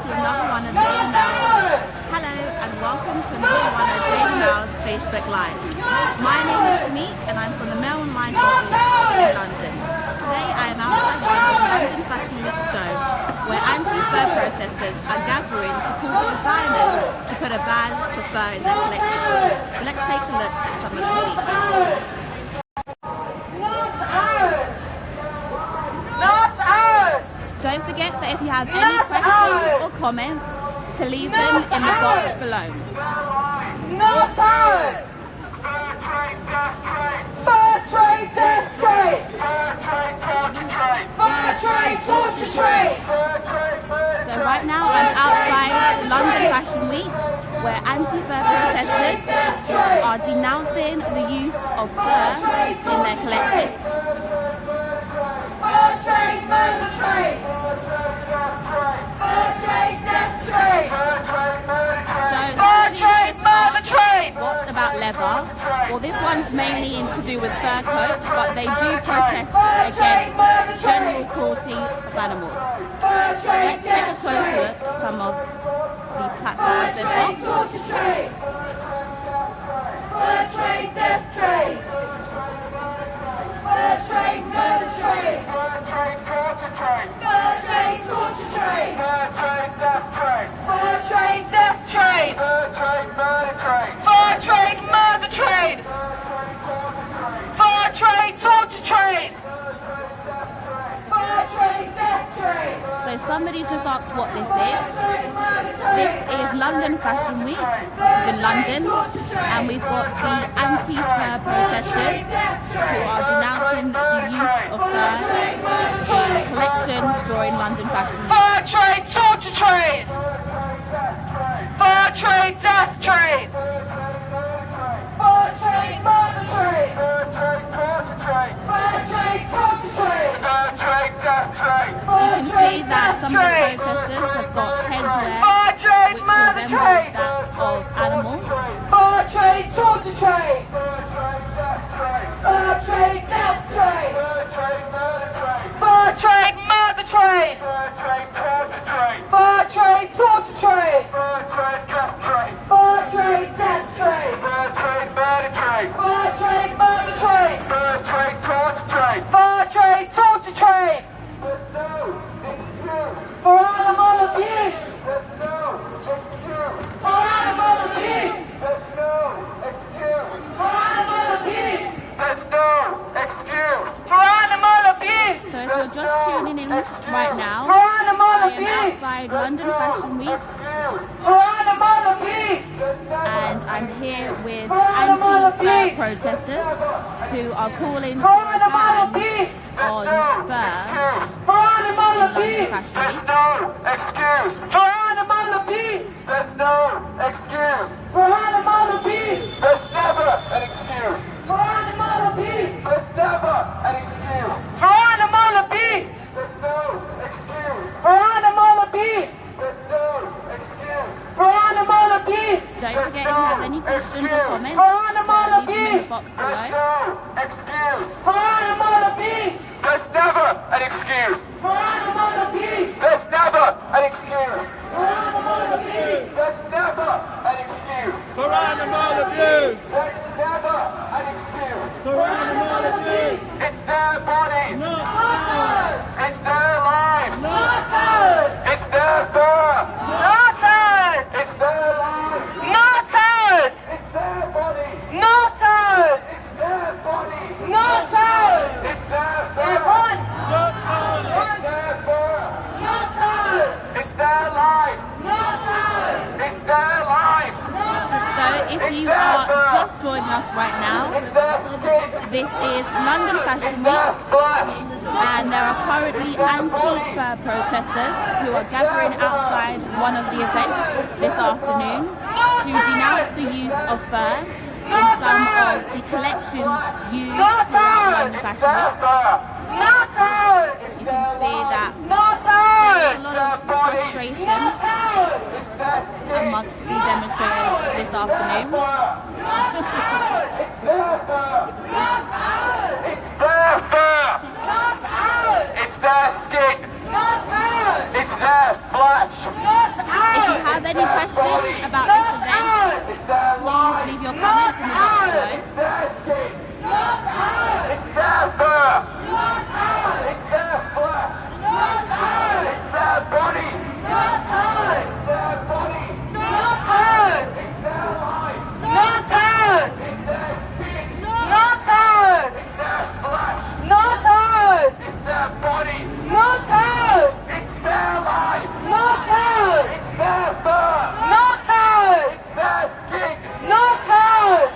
to another one of Daily Mail's. Hello and welcome to another one of Daily Mail's Facebook Lives. My name is Shanique and I'm from the Mail Online office in London. Today I am outside one of the London Fashion Week show where anti-fur protesters are gathering to call for designers to put a ban to fur in their collections. So let's take a look at some of the scenes. Don't forget that if you have any questions or comments, to leave them in the box below. Not ours! Fur trade, death trade! Fur trade, torture trade! So right now I'm outside London Fashion Week where anti-fur protesters are denouncing the use of fur in their collections. Fur trade, murder trade! Fur trade, death trade! So Fur trade, murder trade! What about leather? Well, this one's mainly to do with fur coats, but they do protest against general cruelty of animals. Let's take a closer look at some of the placards they've got. Torture trade! Fur trade, death trade! Fur trade, murder trade! Fur trade, torture trade! Fur trade, torture trade! Fur trade, death trade! Fur trade, death trade! Fur trade, murder trade! Fur trade, murder trade! Fur trade, torture trade! Fur trade, death trade! So somebody just asked what this is. This is London Fashion Week, which is in London, and we've got the anti-fur protesters who are denouncing the use of fur in collections during London Fashion Week. Fur trade, torture trade! Fur trade, death trade! Fur trade, murder trade! Fur trade, torture trade! Fur trade, torture trade! Fur trade, death trade! You can see that some of the protesters have got headwear which resembles that of animals. Fur trade, torture trade! Fur trade, death trade! Fur trade, murder trade! Fur trade, torture trade! Fur trade, death trade! Fur trade, murder trade! Fur trade, torture trade! For animal abuse! For animal abuse! For animal abuse! There's no excuse! For animal abuse! So if you're just tuning in right now, For animal I am abuse! outside London Fashion Week For animal abuse! and I'm here with For animal anti-fur abuse! protesters who are calling For for a animal ban abuse! on fur For animal in London abuse! Fashion There's Week. no excuse! For animal abuse! There's no excuse! For animal abuse! There's never an excuse! For animal abuse! There's never an excuse! For animal abuse! There's no excuse! For animal abuse! There's no excuse! For animal abuse! Don't forget if you have any questions or comments, For animal to leave them in the abuse! box There's below. no excuse! For animal abuse! There's never an excuse! For animal abuse! There's never an excuse! For animal abuse! There's never an excuse! For animal abuse! There's never an excuse! For animal abuse! It's their bodies! Not ours! It's their lives! Not ours! It's their fur! Not ours! It's their lives! Not ours! It's their bodies! Not ours! It's their bodies! Not ours! It's their They're fur! one! not ours! It's their fur! Not ours! It's their lives! Not ours! It's their lives! So if you are just joining us right now, It's their skin! this is London Fashion Their Week flesh! and there are currently anti-fur protesters who are gathering outside one of the events this afternoon to denounce the use of fur in some of the collections used throughout London It's Fashion their Week. fur! Not ours! You can see that Not there's ours! a lot of frustration It's their skin! amongst the demonstrators this afternoon. It's their fur! Not ours! It's their fur! Not ours! It's their skin! Not ours! It's their flesh. If you have any questions about this event, It's their please life. leave your comments in the box below. It's their skin. It's their fur. It's their flesh. It's their bodies. It's their bodies. It's their life. It's their skin. It's their flesh. It's their bodies. It's their life. It's their fur. It's their skin.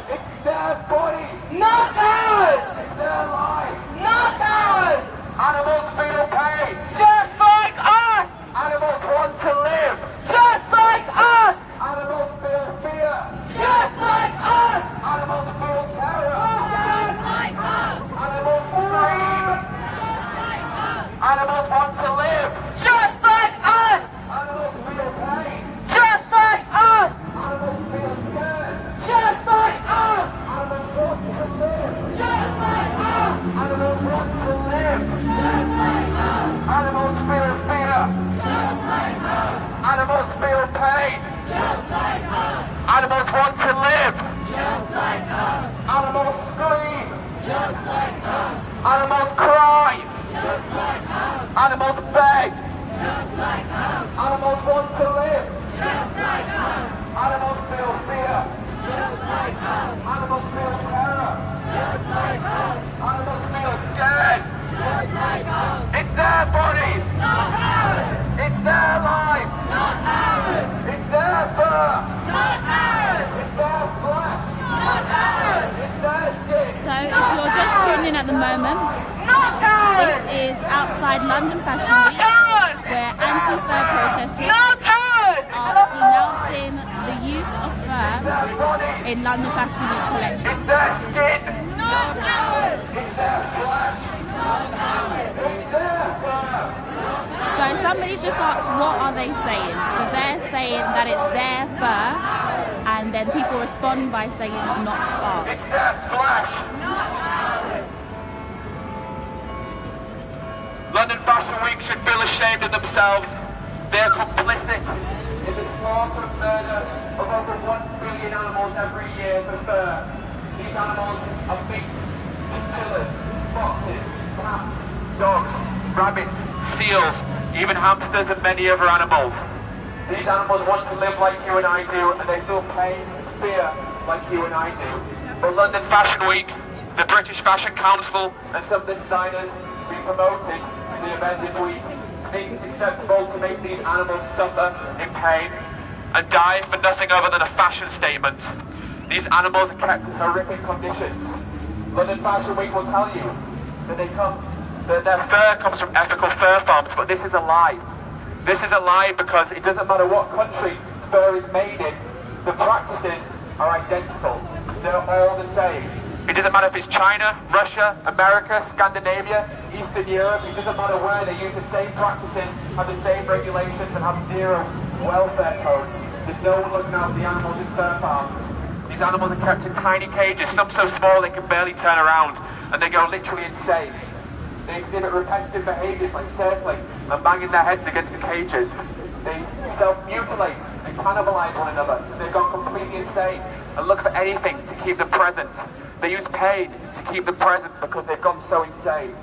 It's their bodies. It's their life. Animals feel pain. Just like us! Animals want to live. Just like us! Animals feel fear. Just like us! Animals feel terror. Just like us! Animals scream. Animals want to live. Just like us! Animals feel pain. Just like us! Animals feel scared. Just like us! Animals want to live. Just like us! Animals want to live. Just like us! Animals feel fear. Just like us! Animals feel pain. Just like us! Animals want to live. Just like us! Animals scream. Just like us! Animals cry. Just like us! Animals beg. Just like us! Animals want to live. Just like us! Animals feel fear. Just like us! Animals feel terror. Just like us! Animals feel scared. Just like us! It's their bodies. Not ours! It's their lives. Not ours! It's their fur. Not ours! It's their flesh. Not ours! It's their skin. So if you're just tuning in at the moment, Not this ours! is outside London Fashion Not Week, ours! where anti-fur protesters Not ours! are denouncing the use of fur Their bodies. in London Fashion Week collections. It's their skin. Not ours! It's their flesh. It's their fur. So somebody just asked, what are they saying? So they're saying that it's their fur, and then people respond by saying not ours. It's their flesh. London Fashion Week should feel ashamed of themselves. They're complicit in the slaughter and murder of over 1 billion animals every year for fur. These animals are beasts, chinchillas, foxes, cats, dogs, rabbits, seals, even hamsters and many other animals. These animals want to live like you and I do, and they feel pain and fear like you and I do. But London Fashion Week, the British Fashion Council, and some of the designers being promoted to the event this week think it's acceptable to make these animals suffer in pain and die for nothing other than a fashion statement. These animals are kept in horrific conditions. London Fashion Week will tell you that their fur comes from ethical fur farms, but this is a lie. This is a lie because it doesn't matter what country fur is made in, the practices are identical. They're all the same. It doesn't matter if it's China, Russia, America, Scandinavia, Eastern Europe, it doesn't matter where, they use the same practices, have the same regulations and have zero welfare codes. There's no one looking after the animals in fur farms. These animals are kept in tiny cages, some so small they can barely turn around, and they go literally insane. They exhibit repetitive behaviours like circling and banging their heads against the cages. They self-mutilate and cannibalise one another. They've gone completely insane and look for anything to keep them present. They use pain to keep them present because they've gone so insane.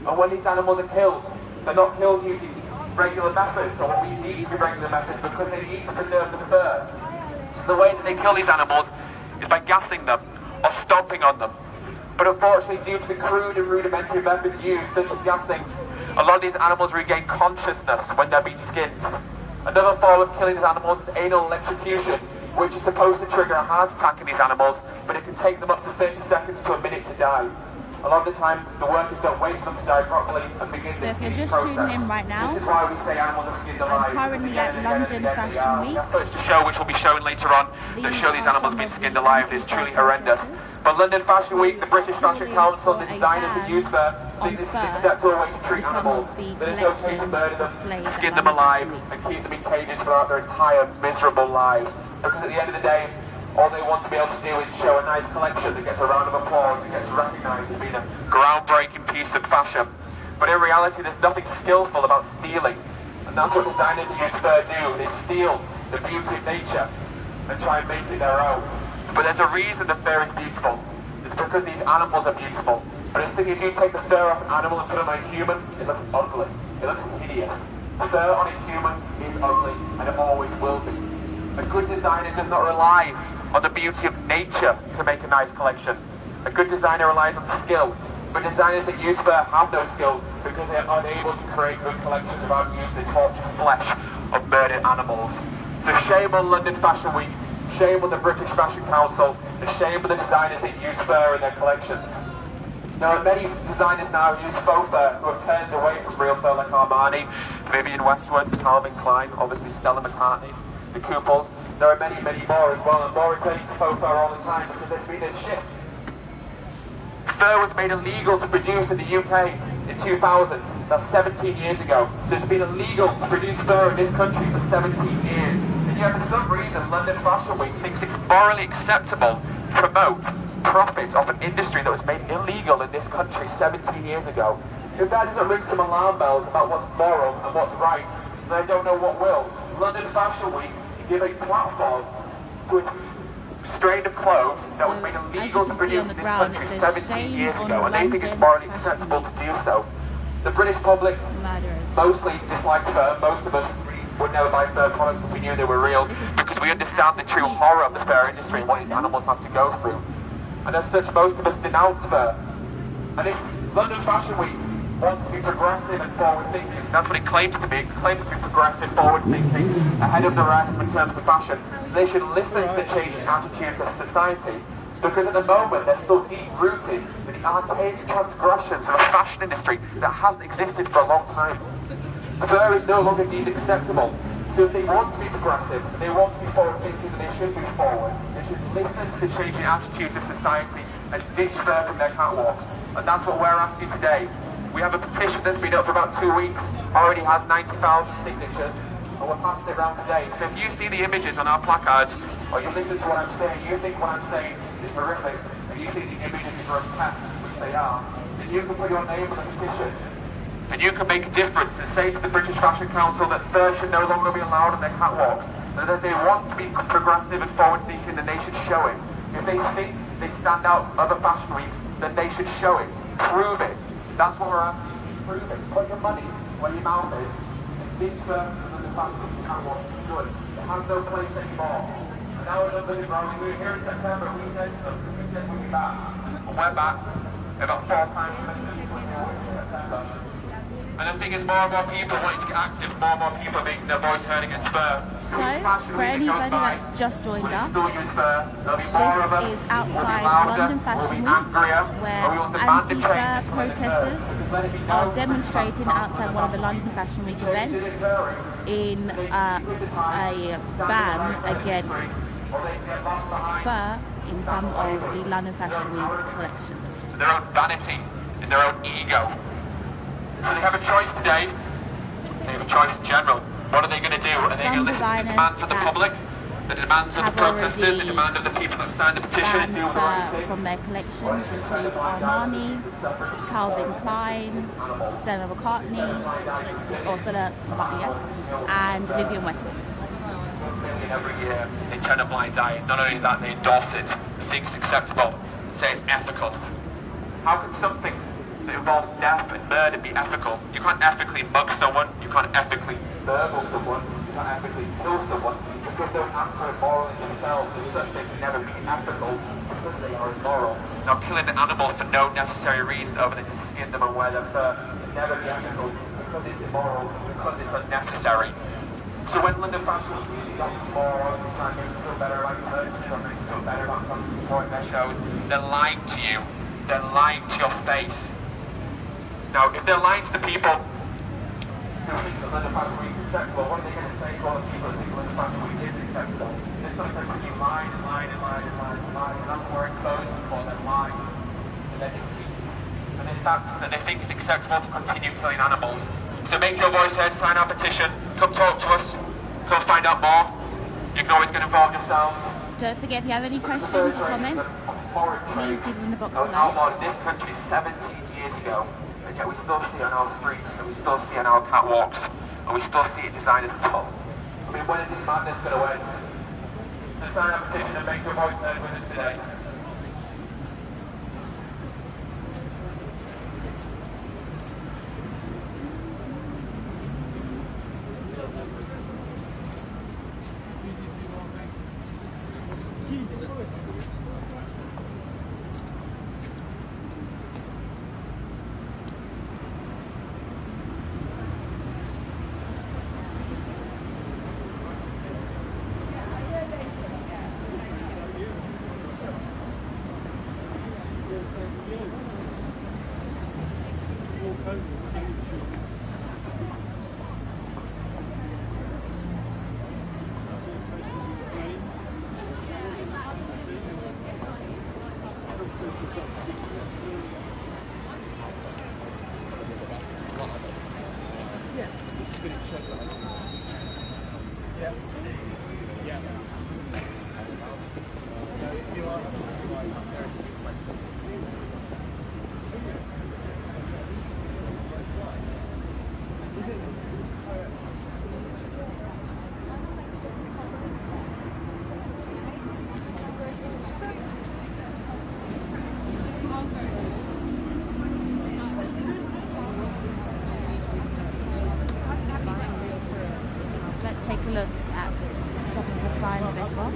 And when these animals are killed, they're not killed using regular methods or what we need to be regular methods because they need to preserve the fur. So the way that they kill these animals is by gassing them or stomping on them. But unfortunately, due to the crude and rudimentary methods used, such as gassing, a lot of these animals regain consciousness when they're being skinned. Another form of killing these animals is anal electrocution, which is supposed to trigger a heart attack in these animals, but it can take them up to 30 seconds to a minute to die. A lot of the time, the workers don't wait for them to die properly and begin So this if you're skinning just process. tuning in right now, This is why we say animals are skinned alive. I'm currently Again at and again and London again, Fashion they Week. are. Efforts to show, which we'll be showing later on, that These show these are animals some being of skinned the alive is anti-fur truly horrendous. protesters But London Fashion Week, the British Fashion calling Council, for the a designers that ban use fur, on think this is fur an acceptable way to treat in some animals. of the That it's okay to murder them, displayed at skin them London alive, Fashion Week. and keep them in cages throughout their entire miserable lives. Because at the end of the day, all they want to be able to do is show a nice collection that gets a round of applause and gets recognised as being a groundbreaking piece of fashion. But in reality, there's nothing skillful about stealing, and that's what designers that use fur do. They steal the beauty of nature and try and make it their own. But there's a reason the fur is beautiful. It's because these animals are beautiful. But as soon as you take the fur off an animal and put it on a human, it looks ugly. It looks hideous. Fur on a human is ugly, and it always will be. A good designer does not rely on the beauty of nature to make a nice collection. A good designer relies on skill. But designers that use fur have no skill because they are unable to create good collections without using the tortured flesh of murdered animals. So shame on London Fashion Week, shame on the British Fashion Council, and shame on the designers that use fur in their collections. There are many designers now who use faux fur who have turned away from real fur, like Armani, Vivienne Westwood, Calvin Klein, obviously Stella McCartney, the Couples. There are many, many more as well, and more are turning to faux fur all the time because there's been a shift. Fur was made illegal to produce in the UK in 2000. That's 17 years ago. So it's been illegal to produce fur in this country for 17 years. And yet for some reason London Fashion Week thinks it's morally acceptable to promote profit of an industry that was made illegal in this country 17 years ago. If that doesn't ring some alarm bells about what's moral and what's right, then I don't know what will. London Fashion Week give a platform to a strain of clothes that was made illegal to produce in this country 17 years ago, and they think it's morally acceptable to do so. The British public mostly dislike fur. Most of us would never buy fur products if we knew they were real, because we understand the true horror of the fur industry and what these animals have to go through. And as such, most of us denounce fur. And if London Fashion Week wants to be progressive and forward-thinking, that's what it claims to be. It claims to be progressive, forward-thinking, ahead of the rest in terms of fashion. They should listen to the changing attitudes of society, because at the moment they're still deep-rooted in the archaic transgressions of a fashion industry that hasn't existed for a long time. Fur is no longer deemed acceptable. So if they want to be progressive, and they want to be forward-thinking, then they should move forward. They should listen to the changing attitudes of society and ditch fur from their catwalks. And that's what we're asking today. We have a petition that's been up for about 2 weeks, already has 90,000 signatures, and we're passing it around today. So if you see the images on our placards, or you listen to what I'm saying, you think what I'm saying is horrific, and you think the images are grotesque, which they are, then you can put your name on the petition. And you can make a difference and say to the British Fashion Council that fur should no longer be allowed on their catwalks, and that if they want to be progressive and forward-thinking, then they should show it. If they think they stand out other fashion weeks, then they should show it. Prove it. That's what we're asking. Prove it. Put your money where your mouth is. And think fur and the fashion catwalk is good. It has no place anymore. And now we're looking around. We were here in September. We said we'd be back. And we're back. About 4 times as many people in September. And the thing is, more and more people wanting to get active, more and more people making their voice heard against fur. So, for anybody that's just joined us, this is outside London Fashion Week, where anti-fur protesters are demonstrating outside one of the London Fashion Week events in a ban against fur in some of the London Fashion Week collections. Their own vanity and their own ego. So they have a choice today, they have a choice in general. What are they going to do? Are they going to listen to the demands of the public, the demands of the protesters, the demand of the people that signed the petition and do the right thing? From their collections include Armani, Calvin Klein, Stella McCartney, yes, and Vivienne Westwood. Every year they turn a blind eye. Not only that, they endorse it, think it's acceptable, say it's ethical. How can something that involves death and murder be ethical? You can't ethically mug someone, you can't ethically burgle someone, you can't ethically kill someone, because those acts are immoral in themselves, and such they can never be ethical because they are immoral. Now killing the animal for no necessary reason other than to skin them and wear their fur can never be ethical because it's immoral, because it's unnecessary. So when London Fashion was really got more all the time, making feel better about merchants or making feel better about supporting their shows, they're lying to you, they're lying to your face. Now, if they're lying to the people who think that London Fashion Week is acceptable, what are they going to say to all the people who think London Fashion Week is acceptable? There's something that keep lying and lying and lying and lying and lying, and that's what we're exposed for, them lying. And then it's fact that they think it's acceptable to continue killing animals. So make your voice heard, sign our petition, come talk to us, come find out more. You can always get involved yourselves. Don't forget, if you have any questions or comments, please leave them in the box below. Outlawed in this country 17 years ago. And yet we still see it on our streets and we still see it on our catwalks. and we still see designers pull. I mean, when is this madness going to end? So sign a petition and make your voice heard with us today. Let's take a look at some of the signs they've got.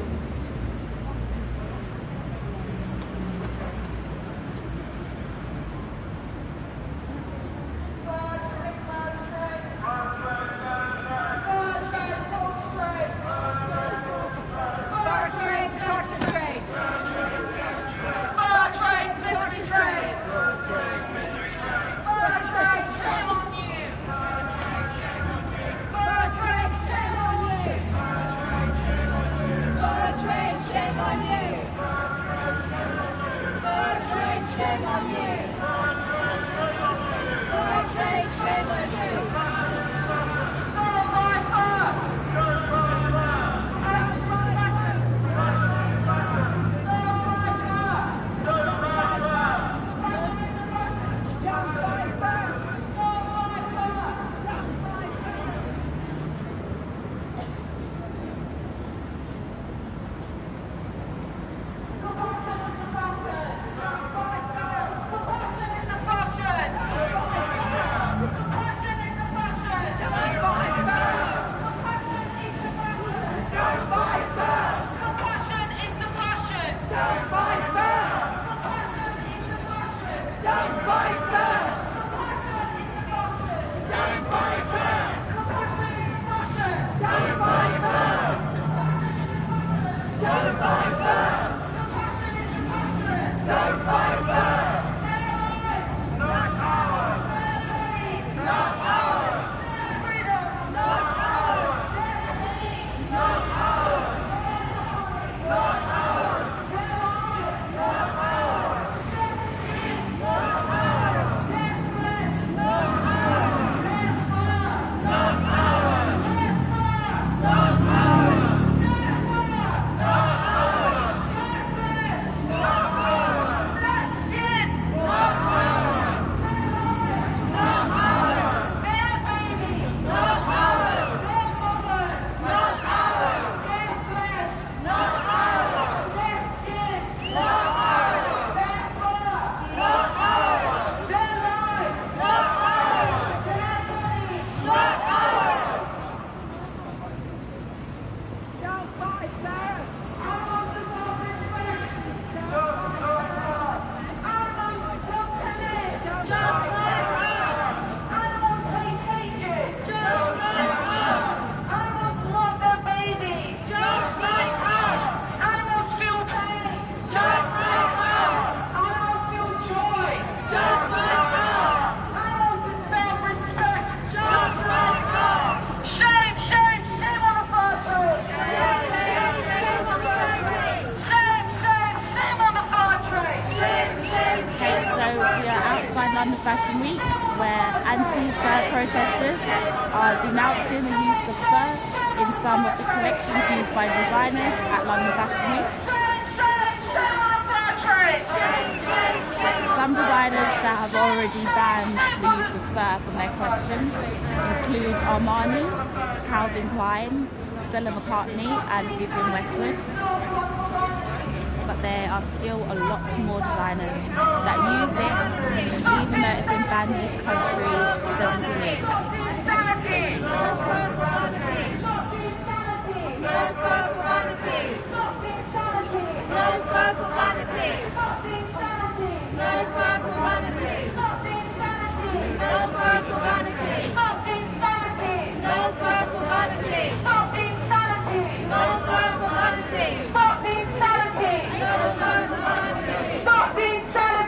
London Fashion Week, where anti-fur protesters are denouncing the use of fur in some of the collections used by designers at London Fashion Week. Some designers that have already banned the use of fur from their collections include Armani, Calvin Klein, Stella McCartney and Vivienne Westwood. But there are still a lot more designers that use it, even though it's been banned in this country 17 years ago. Stop the insanity!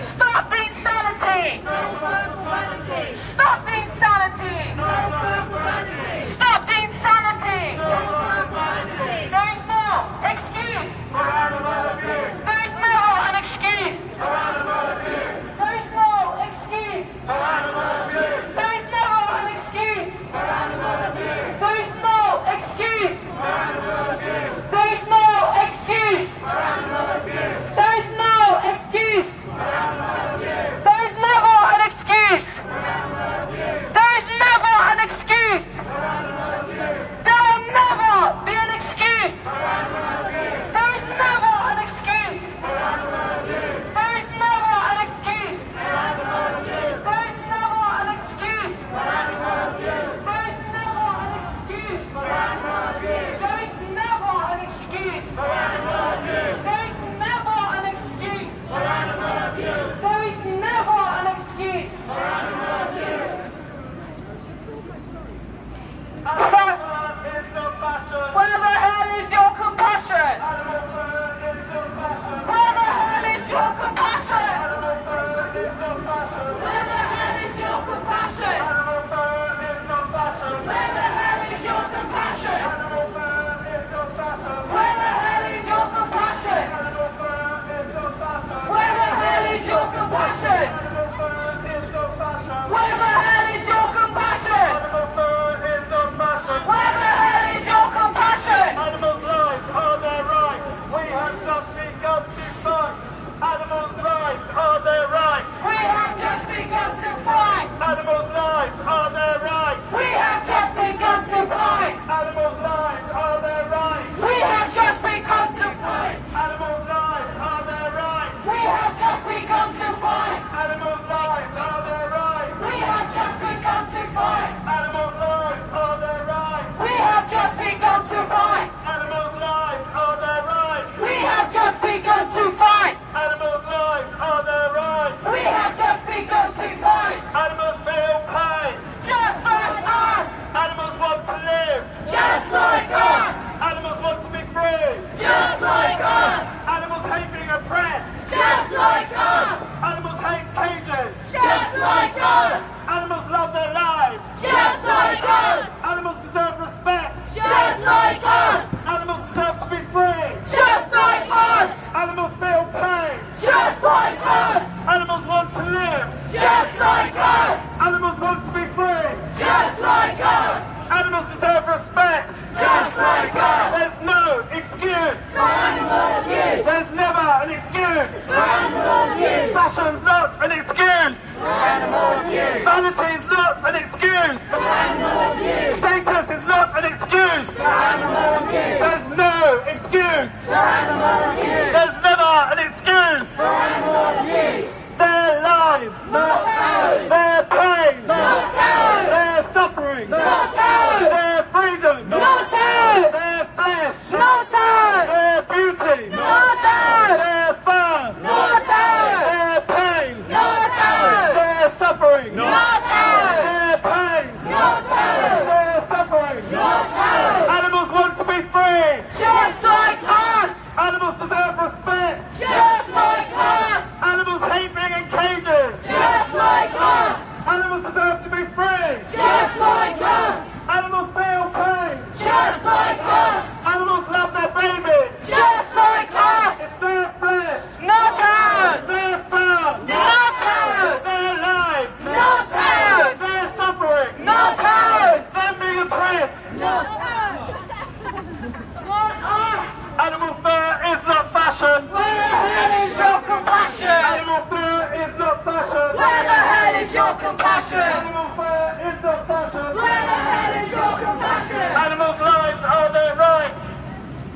Stop the insanity! Stop the insanity! Stop the insanity! There is no excuse! There is never an excuse! There is no excuse! There is never an excuse! There is no excuse! There is no excuse! There is no excuse! There is never an excuse! There is never an excuse! There will never be an excuse! There is never an excuse! There is never an excuse! There is never an excuse! There is never an excuse! There is never an excuse! There is never an excuse! There is never an excuse! Where the hell is your compassion? Where the hell is your compassion? Where the hell is your compassion? Where the hell is your compassion? Where the hell is your compassion? Where the hell is your compassion? Where the hell is your compassion? Where the hell is your compassion? Animals' lives are their right. We have just begun to fight. Animals' lives are their right. We have just begun to fight. Animals' lives are their right. We have just begun to fight. Animals' lives are their right. We have just begun to fight. Animals' lives are their right. We have just begun to fight. Animals' lives are their right. We have just begun to fight. Animals' lives are their right. We have just begun to fight. Animals' lives are their right. We have just begun to fight. Animals' lives are their right. We have just begun to fight. Animals feel pain. Just like us. Animals want to live. Just like us. Animals want to be free. Just like us. Animals hate being oppressed. Just like us. Animals hate cages. Just like us. Animals love their lives. Just like us. Animals deserve respect. Just like us. Animals deserve to be free. Just like us. Animals feel pain. Just like us. Animals want to live. Just like us. Animals want to be free. Just like us. Animals deserve respect. Just like us. There's no excuse. For animal abuse. There's never an excuse. For animal abuse. Fashion's not an excuse. For animal abuse. Vanity is not an excuse. For animal abuse. Status is not an excuse. For animal abuse. There's no excuse. For animal abuse. There's never an excuse. For animal abuse. Their lives. Not ours. Their your compassion? Animal fur is not fashion. Where the hell is your compassion? Animals' lives are their right.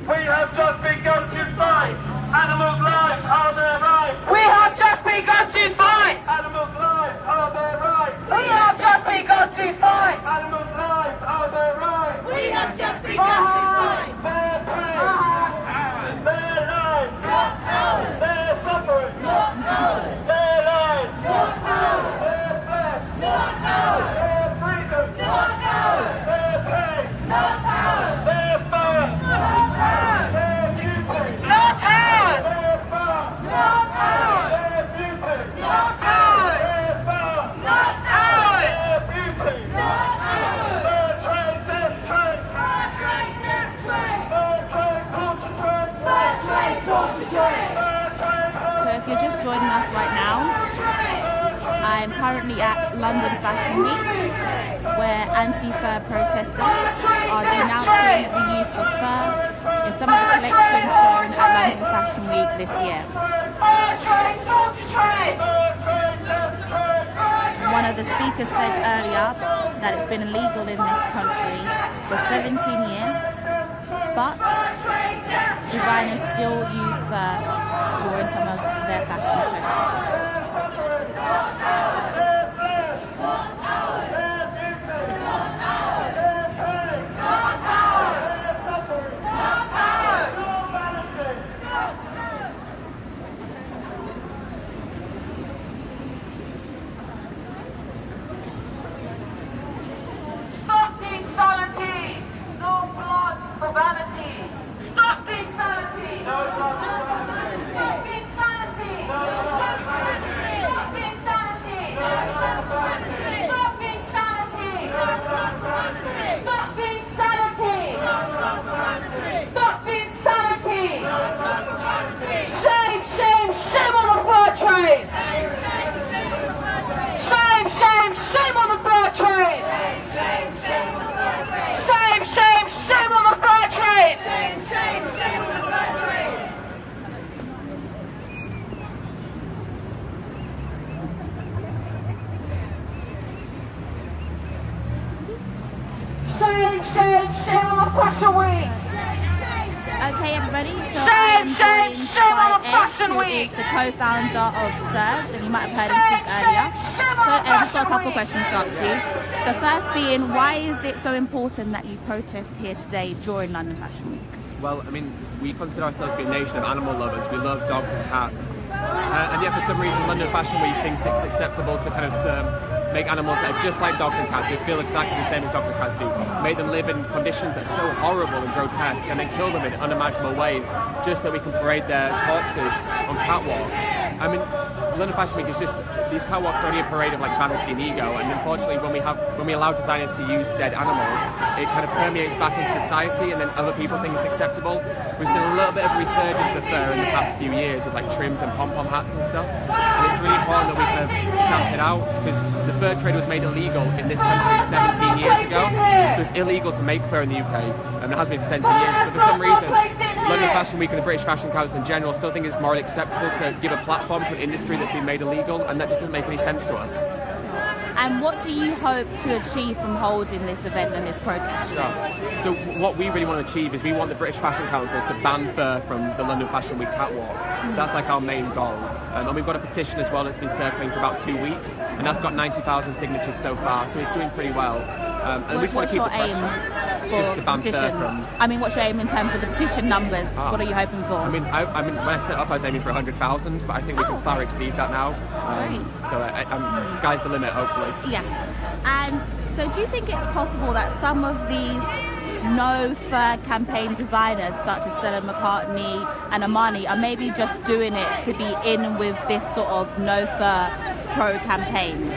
We have just begun to fight. Animals' lives are their right. We have just begun to fight. Animals' lives are their right. We have just begun to fight. Animals' lives are their right. We have just begun to fight. Their pain, their lives, Not ours. their suffering, Not ours. their lives, Not ours. their flesh, Not ours. their freedom, Not ours. their pain, Not ours. their fur, Not ours. their beauty, Not ours. their fur, Not ours. their beauty, Not ours. their fur, Not ours. their beauty, Not ours. fair trade, death trade, Fair trade, death trade. fair trade, torture trade, Fair trade, torture trade. fair trade, So if you're just joining us right now, I'm currently at London Fashion Week, where anti-fur protesters are denouncing the use of fur in some of the collections shown at London Fashion Week this year. Fair trade, torture trade. One of the speakers said earlier that it's been illegal in this country for 17 years, but designers still use fur during some of their fashion shows. Stop the insanity. No blood for vanity. Stop the insanity. Stop the insanity. Stop the insanity. Stop the insanity. Stop the insanity. Stop the insanity. Shame, shame, shame on the fur trade. Shame, shame, shame on the fur trade. Shame, shame, shame on the fur trade. Shame, shame, shame on the fashion week. Okay, everybody, so Shame, I am shame, joined shame on by the Ed, Fashion who Week. is the co-founder of Surge, and you might have heard him speak earlier. So, Ed, I've got a couple of questions to ask you. The first being, why is it so important that you protest here today during London Fashion Week? Well, I mean, we consider ourselves to be a nation of animal lovers. We love dogs and cats. And yet, for some reason, London Fashion Week thinks it's acceptable to kind of make animals that are just like dogs and cats, who feel exactly the same as dogs and cats do. Make them live in conditions that are so horrible and grotesque, and then kill them in unimaginable ways, just so that we can parade their corpses on catwalks. I mean, London Fashion Week is just, these catwalks are only a parade of like vanity and ego, and unfortunately when we allow designers to use dead animals, it kind of permeates back into society, and then other people think it's acceptable. We've seen a little bit of resurgence of fur in the past few years with like trims and pom-pom hats and stuff, and it's really important that we kind of stamp it out, because the fur trade was made illegal in this country 17 years ago, so it's illegal to make fur in the UK, and it has been for 17 years, but for some reason London Fashion Week and the British Fashion Council in general still think it's morally acceptable to give a platform to an industry that's been made illegal, and that just doesn't make any sense to us. And what do you hope to achieve from holding this event and this protest? Sure. So what we really want to achieve is we want the British Fashion Council to ban fur from the London Fashion Week catwalk. That's like our main goal. And we've got a petition as well that's been circling for about 2 weeks, and that's got 90,000 signatures so far, so it's doing pretty well. And we just want What's to keep your the aim pressure. for Just to ban fur petition? from... I mean, what's your aim in terms of the petition numbers? What are you hoping for? I mean, when I set up, I was aiming for 100,000, but I think we can far exceed that now. So sky's the limit, hopefully. Yes. And so do you think it's possible that some of these no fur campaign designers such as Stella McCartney and Armani are maybe just doing it to be in with this sort of no fur pro campaign?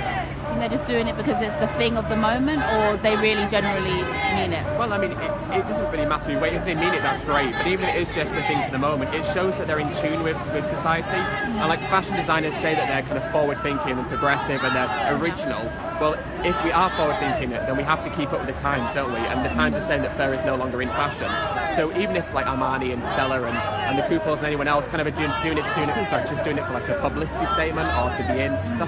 And they're just doing it because it's the thing of the moment, or they really generally mean it? Well, I mean, it doesn't really matter. If they mean it, that's great. But even if it is just a thing for the moment, it shows that they're in tune with society. And like fashion designers say that they're kind of forward-thinking and progressive and they're original. Well, if we are forward-thinking, then we have to keep up with the times, don't we? And the times are saying that fur is no longer in fashion. So even if like Armani and Stella and the Couples and anyone else kind of are just doing it for like a publicity statement or to be in, that's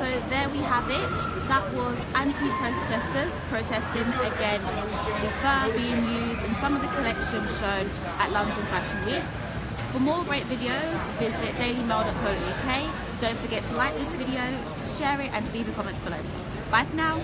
So there we have it. That was anti-protesters protesting against the fur being used in some of the collections shown at London Fashion Week. For more great videos, visit dailymail.co.uk. Don't forget to like this video, to share it, and to leave your comments below. Bye for now.